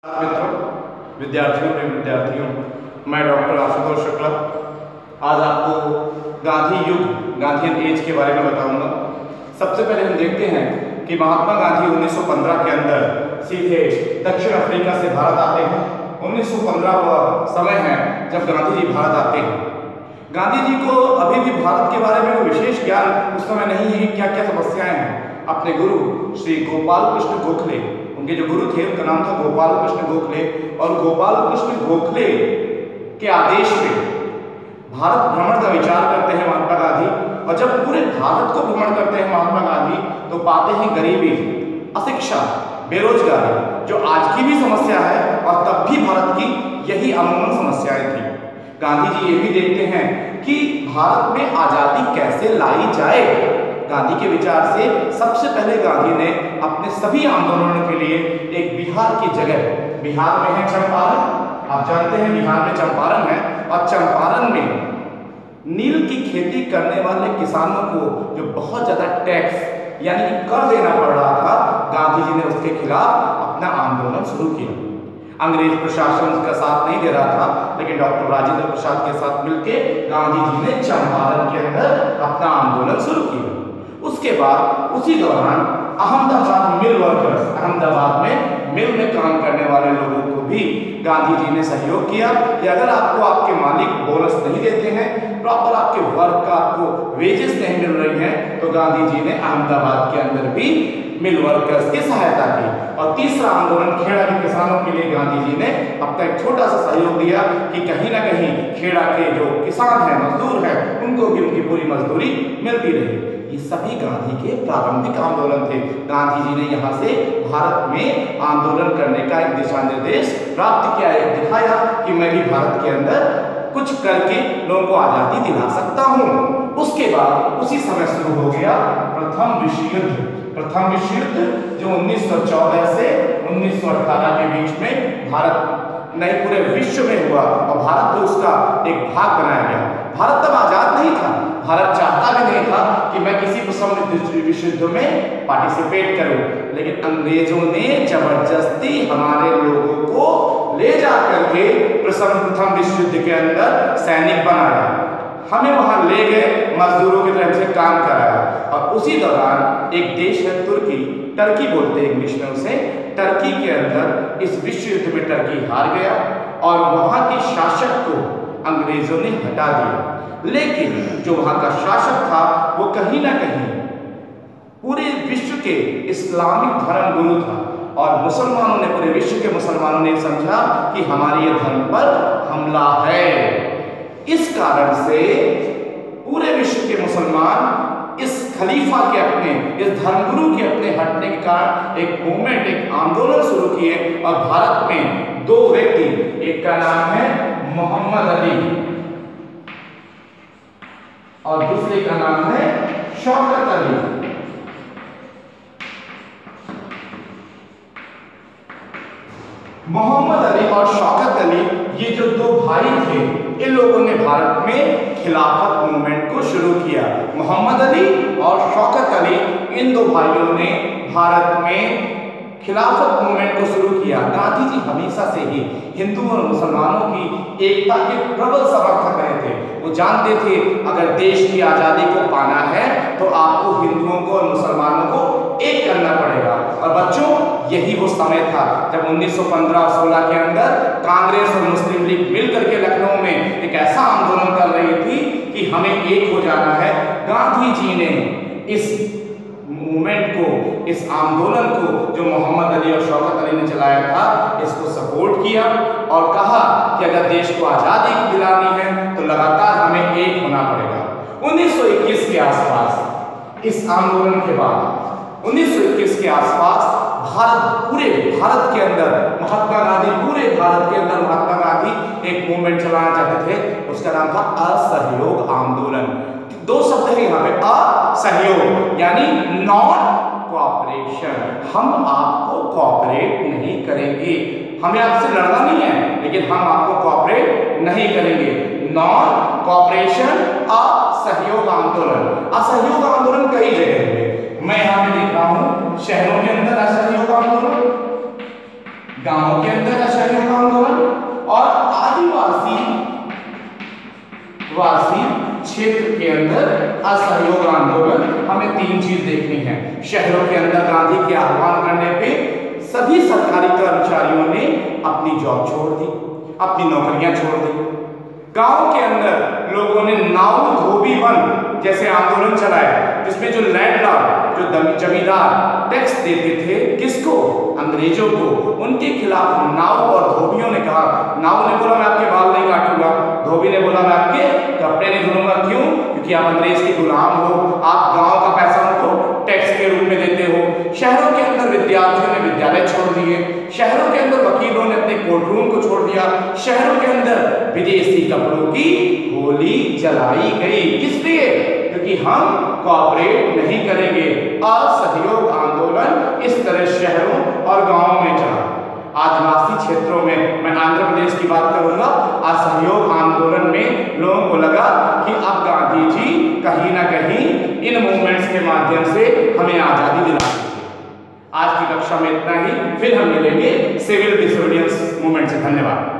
मित्रों, विद्यार्थियों एवं विद्यार्थियों, मैं डॉक्टर आशुतोष शुक्ला आज आपको गांधी युग, गांधीयन एज के बारे में बताऊंगा। सबसे पहले हम देखते हैं कि महात्मा गांधी 1915 के अंदर सीधे दक्षिण अफ्रीका से भारत आते हैं। 1915 वह समय है जब गांधी जी भारत आते हैं। गांधी जी को अभी भी भारत के बारे में कोई विशेष ज्ञान उस समय नहीं है, क्या क्या समस्याएं हैं। अपने गुरु श्री गोपाल कृष्ण गोखले, उनके जो गुरु थे उनका नाम था गोपाल कृष्ण गोखले, और गोपाल कृष्ण गोखले के आदेश में भारत भ्रमण का विचार करते हैं महात्मा गांधी। और जब पूरे भारत को भ्रमण करते हैं महात्मा गांधी तो पाते हैं गरीबी, अशिक्षा, बेरोजगारी जो आज की भी समस्या है और तब भी भारत की यही अमूमन समस्याएं थी। गांधी जी ये भी देखते हैं कि भारत में आजादी कैसे लाई जाए। गांधी के विचार से सबसे पहले गांधी ने अपने सभी आंदोलनों के लिए एक बिहार की जगह, बिहार में है चंपारण, आप जानते हैं बिहार में चंपारण है, और चंपारण में नील की खेती करने वाले किसानों को जो बहुत ज्यादा टैक्स यानी कि कर देना पड़ रहा था, गांधी जी ने उसके खिलाफ अपना आंदोलन शुरू किया। अंग्रेज प्रशासन उसका साथ नहीं दे रहा था, लेकिन डॉक्टर राजेंद्र प्रसाद के साथ मिलकर गांधी जी ने चंपारण के अंदर अपना आंदोलन शुरू किया। उसके बाद उसी दौरान अहमदाबाद मिल वर्कर्स, अहमदाबाद में मिल में काम करने वाले लोगों को भी गांधी जी ने सहयोग किया कि अगर आपको आपके मालिक बोनस नहीं देते हैं, प्रॉपर आपके वर्क का आपको वेजेस नहीं मिल रही हैं, तो गांधी जी ने अहमदाबाद के अंदर भी मिल वर्कर्स की सहायता की। और तीसरा आंदोलन खेड़ा के किसानों के लिए गांधी जी ने अपना एक छोटा सा सहयोग दिया कि कहीं ना कहीं खेड़ा के जो किसान हैं, मजदूर हैं, उनको भी उनकी पूरी मजदूरी मिलती रही। ये सभी गांधी के प्रारंभिक आंदोलन थे। गांधी जी ने यहाँ से भारत में आंदोलन करने का एक दिशा निर्देश प्राप्त किया, एक दिखाया कि मैं भी भारत के अंदर कुछ करके लोगों को आजादी दिला सकता हूँ। उसके बाद उसी समय शुरू हो गया प्रथम विश्व युद्ध। प्रथम विश्व युद्ध जो 1914 से 1918 के बीच में भारत नहीं पूरे विश्व में हुआ, और भारत को उसका एक भाग बनाया गया। भारत तब आजाद नहीं था, भारत चाहता भी नहीं था कि मैं किसी प्रथम विश्व युद्ध में पार्टिसिपेट करूं, लेकिन अंग्रेजों ने जबरदस्ती हमारे लोगों को ले जा करके प्रथम विश्व युद्ध के अंदर सैनिक बनाया, हमें वहां ले गए, मजदूरों की तरह से काम कराया। और उसी दौरान एक देश है तुर्की, टर्की बोलते हैं इंग्लिश में उसे, टर्की के अंदर इस विश्व युद्ध में टर्की हार गया और वहां के शासक को अंग्रेजों ने हटा दिया। लेकिन जो वहां का शासक था वो कहीं ना कहीं पूरे विश्व के इस्लामिक धर्म गुरु था, और मुसलमानों ने, पूरे विश्व के मुसलमानों ने समझा कि हमारे ये धर्म पर हमला है। इस कारण से पूरे विश्व के मुसलमान इस खलीफा के अपने, इस धर्मगुरु के अपने हटने के कारण एक मूवमेंट, एक आंदोलन शुरू किए। और भारत में दो व्यक्ति, एक का नाम है मोहम्मद अली और दूसरे का नाम है शौकत अली। मोहम्मद अली और शौकत अली, ये जो दो भाई थे, इन लोगों ने भारत में खिलाफत मूवमेंट को शुरू किया। मोहम्मद अली और शौकत अली, इन दो भाइयों ने भारत में खिलाफत मूवमेंट को शुरू किया। गांधी जी हमेशा से ही हिंदू और मुसलमानों की एकता के प्रबल समर्थक रहे थे। वो जानते थे अगर देश की आजादी को पाना है तो आपको हिंदुओं को और मुसलमानों को एक करना पड़ेगा। और बच्चों, यही वो समय था जब 1915 और 16 के अंदर कांग्रेस और मुस्लिम लीग मिलकर के लखनऊ में एक ऐसा आंदोलन कर रही थी कि हमें एक हो जाना है। गांधी जी ने इस मूवमेंट को, इस आंदोलन को जो मोहम्मद अली और शौकत अली ने चलाया था, इसको सपोर्ट किया और कहा कि अगर देश को आजादी दिलानी है तो लगातार हमें एक होना पड़ेगा। 1921 के आसपास, इस आंदोलन के बाद 1921 के आसपास पूरे भारत के अंदर महात्मा गांधी, पूरे भारत के अंदर महात्मा गांधी एक मूवमेंट चलाना चाहते थे। उसका नाम था असहयोग आंदोलन। दो शब्द है यहाँ पे, असहयोग यानी नॉन कोऑपरेशन। हम आपको कोऑपरेट नहीं करेंगे, हमें आपसे लड़ना नहीं है, लेकिन हम आपको कोऑपरेट नहीं करेंगे। नॉन कोऑपरेशन, असहयोग आंदोलन। असहयोग आंदोलन कई जगह हुए, मैं यहाँ पे देख रहा हूँ शहरों के अंदर असहयोग आंदोलन, गांवों के अंदर असहयोग आंदोलन और आदिवासी क्षेत्र के अंदर असहयोग आंदोलन। हमें तीन चीज देखनी है। शहरों के अंदर गांधी के आह्वान करने पे सभी सरकारी कर्मचारियों ने अपनी जॉब छोड़ दी, अपनी नौकरियां छोड़ दी। गांव के अंदर लोगों ने नाऊ धोबी बंद जैसे आंदोलन चलाए, जिसमें जो लैंडलॉर्ड, जो जमींदार टैक्स देते थे किसको, अंग्रेजों को, उनके खिलाफ नाऊ और धोबियों ने कहा। नाऊ ने बोला मैं आपके बाल नहीं काटूंगा, धोबी ने बोला मैं आपके कपड़े नहीं धुलूंगा। क्यों? क्योंकि आप अंग्रेज के गुलाम हो, आप गांव का पैसा उनको टैक्स के रूप में देते हो। शहरों के अंदर विद्यार्थियों ने विद्यालय छोड़ दिए, शहरों के अंदर वकीलों ने अपने कोर्ट रूम को छोड़ दिया, शहरों के अंदर विदेशी कपड़ों की होली जलाई गई। किस लिए? क्योंकि हम कोऑपरेट नहीं करेंगे। असहयोग आंदोलन इस तरह शहरों और गांवों में चला। आदिवासी क्षेत्रों में, मैं आंध्र प्रदेश की बात करूंगा, असहयोग आंदोलन में लोगों को लगा कि अब गांधी जी कहीं ना कहीं इन मूवमेंट्स के माध्यम से हमें आजादी दिला देंगे। आज की कक्षा में इतना ही, फिर हम मिलेंगे सिविल डिसोबीडियंस मूवमेंट से। धन्यवाद।